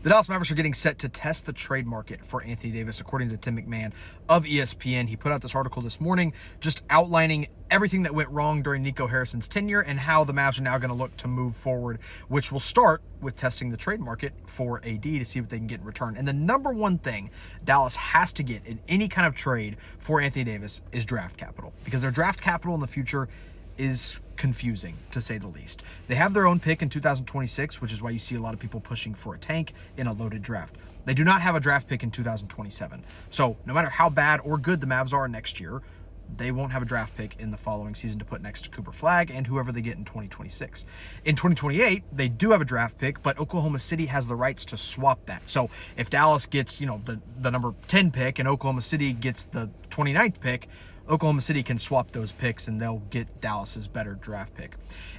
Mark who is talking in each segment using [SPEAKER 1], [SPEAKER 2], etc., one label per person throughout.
[SPEAKER 1] The Dallas Mavericks are getting set to test the trade market for Anthony Davis, according to Tim McMahon of ESPN. He put out this article this morning just outlining everything that went wrong during Nico Harrison's tenure and how the Mavs are now going to look to move forward, which will start with testing the trade market for AD to see what they can get in return. And the number one thing Dallas has to get in any kind of trade for Anthony Davis is draft capital, because their draft capital in the future is confusing, to say the least. They have their own pick in 2026, which is why you see a lot of people pushing for a tank in a loaded draft. They do not have a draft pick in 2027. So no matter how bad or good the Mavs are next year, they won't have a draft pick in the following season to put next to Cooper Flagg and whoever they get in 2026. In 2028, they do have a draft pick, but Oklahoma City has the rights to swap that. So if Dallas gets, the number 10 pick and Oklahoma City gets the 29th pick, Oklahoma City can swap those picks and they'll get Dallas's better draft pick.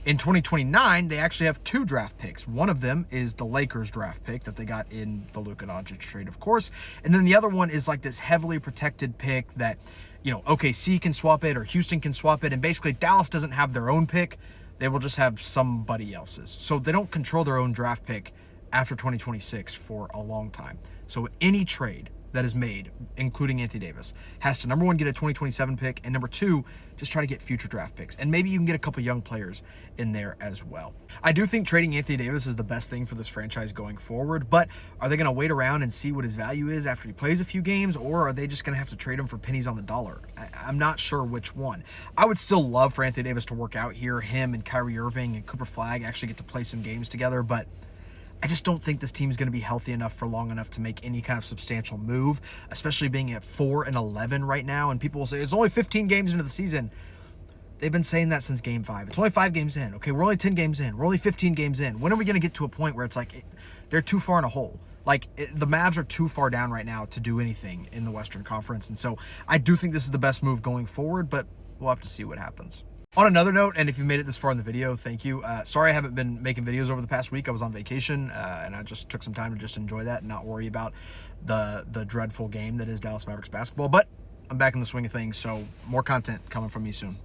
[SPEAKER 1] In 2029, they actually have two draft picks. One of them is the Lakers draft pick that they got in the Luka Doncic trade, of course. And then the other one is like this heavily protected pick that, OKC can swap it or Houston can swap it. And basically Dallas doesn't have their own pick. They will just have somebody else's. So they don't control their own draft pick after 2026 for a long time. So any trade that is made, including Anthony Davis, has to, number one, get a 2027 pick, and number two, just try to get future draft picks. And maybe you can get a couple young players in there as well. I do think trading Anthony Davis is the best thing for this franchise going forward, but are they going to wait around and see what his value is after he plays a few games, or are they just going to have to trade him for pennies on the dollar? I'm not sure which one. I would still love for Anthony Davis to work out here. Him and Kyrie Irving and Cooper Flagg actually get to play some games together, but I just don't think this team is going to be healthy enough for long enough to make any kind of substantial move, especially being at 4-11 right now. And people will say, it's only 15 games into the season. They've been saying that since game 5. It's only 5 games in. Okay, we're only 10 games in. We're only 15 games in. When are we going to get to a point where it's like they're too far in a hole? The Mavs are too far down right now to do anything in the Western Conference. And so I do think this is the best move going forward, but we'll have to see what happens. On another note, and if you made it this far in the video, thank you. Sorry I haven't been making videos over the past week. I was on vacation, and I just took some time to just enjoy that and not worry about the dreadful game that is Dallas Mavericks basketball. But I'm back in the swing of things, so more content coming from me soon.